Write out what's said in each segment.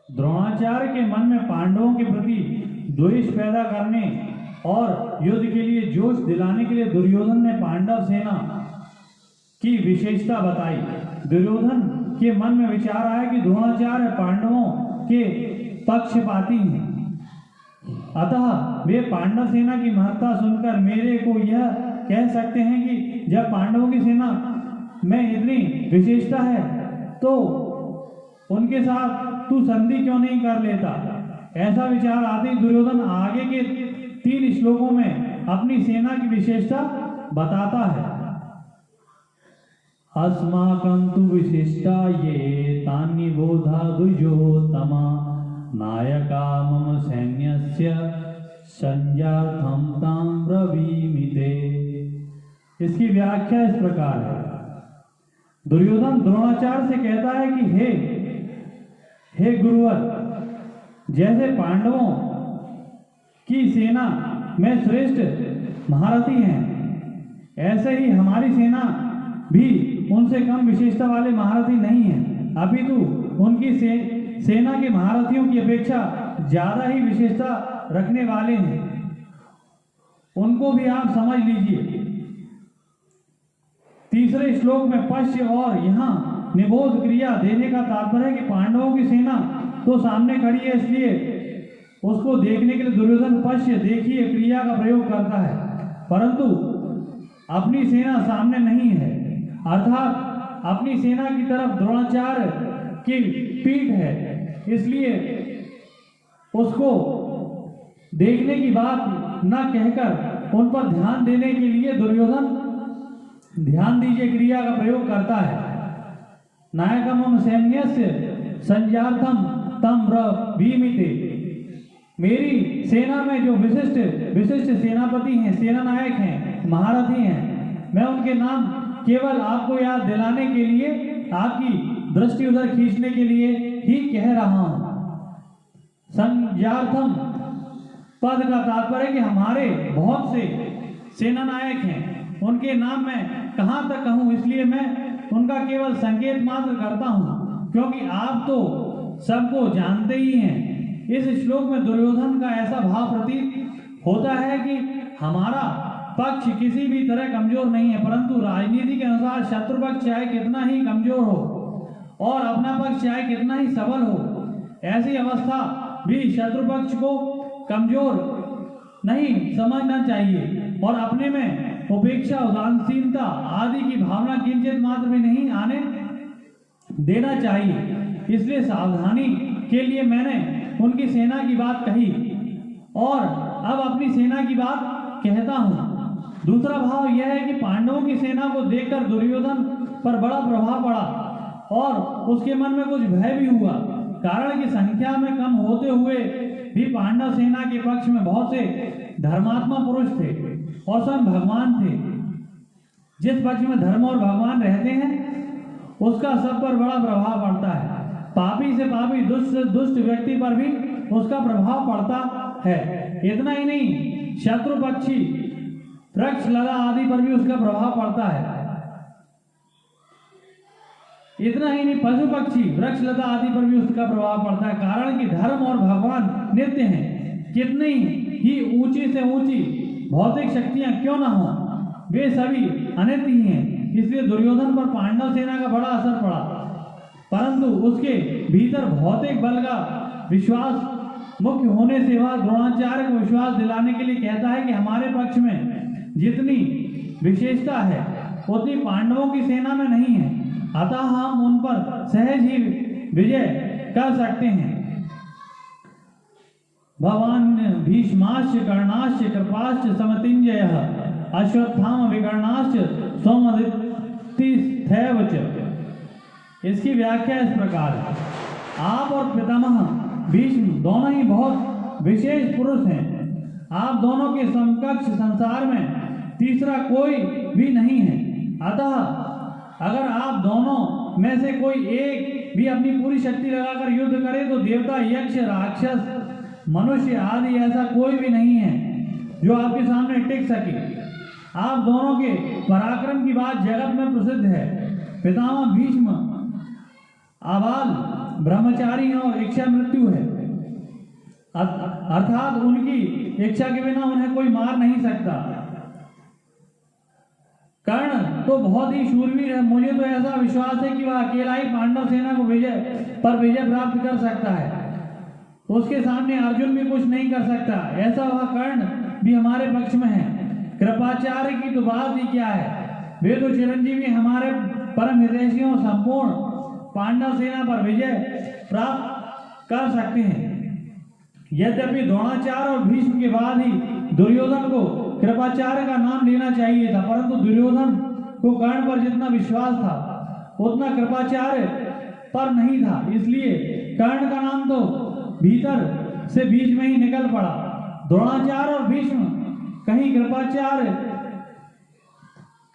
द्रोणाचार्य के मन में पांडवों के प्रति द्वेष पैदा करने और युद्ध के लिए जोश दिलाने के लिए दुर्योधन ने पांडव सेना की विशेषता बताई। दुर्योधन के मन में विचार आया कि द्रोणाचार्य पांडवों के पक्षपाती हैं, अतः वे पांडव सेना की महत्ता सुनकर मेरे को यह कह सकते हैं कि जब पांडवों की सेना में इतनी विशेषता है तो उनके साथ तू संधि क्यों नहीं कर लेता। ऐसा विचार आते ही दुर्योधन आगे के 3 श्लोकों में अपनी सेना की विशेषता बताता है। अस्माकं तु विशिष्टा ये तानि बोधा द्विजोत्तमा नायका मम सैन्यस्य संजार्थं तां ब्रवीमिते। इसकी व्याख्या इस प्रकार है। दुर्योधन द्रोणाचार्य से कहता है कि हे गुरुवर, जैसे पांडवों की सेना में श्रेष्ठ महारथी हैं, ऐसे ही हमारी सेना भी उनसे कम विशेषता वाले महारथी नहीं है, अपितु उनकी सेना के महारथियों की अपेक्षा ज्यादा ही विशेषता रखने वाले हैं। उनको भी आप समझ लीजिए। तीसरे श्लोक में पश्य और यहाँ निबोध क्रिया देने का तात्पर्य है कि पांडवों की सेना तो सामने खड़ी है, इसलिए उसको देखने के लिए दुर्योधन पश्य देखिए क्रिया का प्रयोग करता है, परंतु अपनी सेना सामने नहीं है, अर्थात अपनी सेना की तरफ द्रोणाचार्य की पीठ है, इसलिए उसको देखने की बात न कहकर उन पर ध्यान देने के लिए दुर्योधन ध्यान दीजिए क्रिया का प्रयोग करता है। नायकमं सैन्यस्य संजार्थम तम ब्रवीमिते। मेरी सेना में जो विशिष्ट सेनापति हैं, सेना नायक हैं, महारथी हैं, मैं उनके नाम केवल आपको याद दिलाने के लिए, आपकी दृष्टि उधर खींचने के लिए ही कह रहा हूं। संजार्थम पद का तात्पर्य कि हमारे बहुत से सेना नायक हैं, उनके नाम मैं कहां तक कहूं, इसलिए मैं उनका केवल संकेत मात्र करता हूं, क्योंकि आप तो सबको जानते ही हैं। इस श्लोक में दुर्योधन का ऐसा भाव प्रतीत होता है कि हमारा पक्ष किसी भी तरह कमजोर नहीं है, परंतु राजनीति के अनुसार शत्रु पक्ष चाहे कितना ही कमजोर हो और अपना पक्ष चाहे कितना ही सबल हो, ऐसी अवस्था भी शत्रु पक्ष को कमजोर नहीं समझना चाहिए और अपने में उपेक्षा, उदासीनता आदि की भावना किंचित मात्र में नहीं आने देना चाहिए। इसलिए सावधानी के लिए मैंने उनकी सेना की बात कही और अब अपनी सेना की बात कहता हूं। दूसरा भाव यह है कि पांडवों की सेना को देखकर दुर्योधन पर बड़ा प्रभाव पड़ा और उसके मन में कुछ भय भी हुआ, कारण कि संख्या में कम होते हुए भी पांडव सेना के पक्ष में बहुत से धर्मात्मा पुरुष थे और स्वयं भगवान थे। जिस पक्ष में धर्म और भगवान रहते हैं उसका सब पर बड़ा प्रभाव पड़ता है। पापी से पापी, दुष्ट से दुष्ट व्यक्ति पर भी उसका प्रभाव पड़ता है। इतना ही नहीं, शत्रु पक्षी, वृक्ष लता आदि पर भी उसका प्रभाव पड़ता है। इतना ही नहीं, पशु पक्षी, वृक्ष लता आदि पर भी उसका प्रभाव पड़ता है, कारण कि धर्म और भगवान नित्य हैं। कितनी ही ऊंची से ऊंची भौतिक शक्तियां क्यों ना हो, वे सभी अनित्य ही हैं। इसलिए दुर्योधन पर पांडव सेना का बड़ा असर पड़ा, परंतु उसके भीतर भौतिक बल का विश्वास मुख्य होने से वह द्रोणाचार्य को विश्वास दिलाने के लिए कहता है कि हमारे पक्ष में जितनी विशेषता है उतनी पांडवों की सेना में नहीं है, अतः हम उन पर सहज ही विजय कर सकते हैं। भवान भीष्माश्च कर्णाश्च कृपाश्च समतिंजयः अश्वत्थामा विकर्णाश्च सौमदत्तिस्थैव च। इसकी व्याख्या इस प्रकार है। आप और पितामह भीष्म दोनों ही बहुत विशेष पुरुष हैं। आप दोनों के समकक्ष संसार में तीसरा कोई भी नहीं है। अतः अगर आप दोनों में से कोई एक भी अपनी पूरी शक्ति लगाकर युद्ध करे तो देवता, यक्ष, राक्षस, मनुष्य आदि ऐसा कोई भी नहीं है जो आपके सामने टिक सके। आप दोनों के पराक्रम की बात जगत में प्रसिद्ध है। पितामह भीष्म आबाल ब्रह्मचारी हैं और इच्छा मृत्यु है, अर्थात उनकी इच्छा के बिना उन्हें कोई मार नहीं सकता। कर्ण तो बहुत ही शूरवीर है, मुझे तो ऐसा विश्वास है कि वह अकेला ही पांडव सेना को विजय प्राप्त कर सकता है, उसके सामने अर्जुन भी कुछ नहीं कर सकता। ऐसा वह कर्ण भी हमारे पक्ष में है। कृपाचार्य की तो बात ही क्या है, वे तो चिरंजीवी हमारे परम हितैषियों संपूर्ण पांडव सेना पर विजय प्राप्त कर सकते हैं। यद्यपि द्रोणाचार्य और भीष्म के बाद ही दुर्योधन को कृपाचार्य का नाम लेना चाहिए था, परंतु दुर्योधन को कर्ण पर जितना विश्वास था उतना कृपाचार्य पर नहीं था, इसलिए कर्ण का नाम तो भीतर से बीच में ही निकल पड़ा। द्रोणाचार्य और भीष्म कहीं कृपाचार्य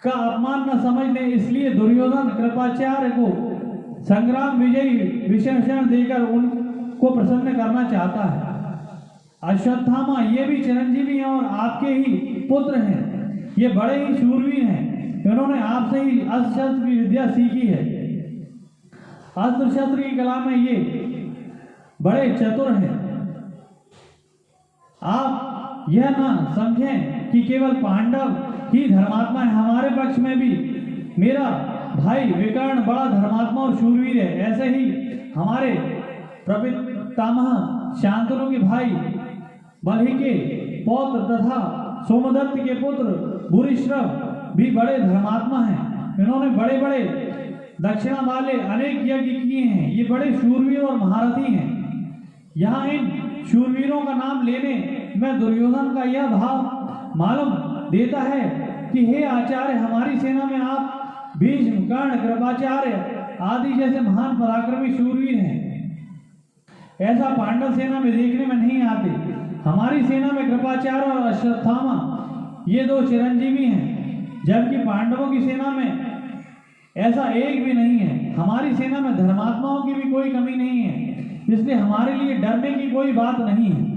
का अपमान न समझ ले, इसलिए दुर्योधन कृपाचार्य को संग्राम विजयी विशेषण देकर उनको प्रसन्न करना चाहता है। अश्वत्थामा ये भी चिरंजीवी हैं और आपके ही पुत्र हैं, ये बड़े ही शूरवीर हैं, इन्होंने आपसे ही अस्त्र शस्त्र की विद्या सीखी है, अस्त्र शस्त्र की कला में ये बड़े चतुर हैं। आप यह ना समझें कि केवल पांडव ही धर्मात्मा है, हमारे पक्ष में भी मेरा भाई विकर्ण बड़ा धर्मात्मा और शूरवीर है। ऐसे ही हमारे प्रपितामह शांतनु के भाई बलि के पौत्र तथा सोमदत्त के पुत्र भूरिश्रव भी बड़े धर्मात्मा हैं, इन्होंने बड़े बड़े दक्षिणा वाले अनेक यज्ञ किए हैं, ये बड़े शूरवीर और महारथी हैं। यहाँ इन शूरवीरों का नाम लेने में दुर्योधन का यह भाव मालूम देता है कि हे आचार्य, हमारी सेना में आप भीष्म, कर्ण, कृपाचार्य आदि जैसे महान पराक्रमी शूरवीर हैं, ऐसा पांडव सेना में देखने में नहीं आते। हमारी सेना में कृपाचार्य और अश्वत्थामा ये दो चिरंजीवी हैं, जबकि पांडवों की सेना में ऐसा एक भी नहीं है। हमारी सेना में धर्मात्माओं की भी कोई कमी नहीं है, इसलिए हमारे लिए डरने की कोई बात नहीं है।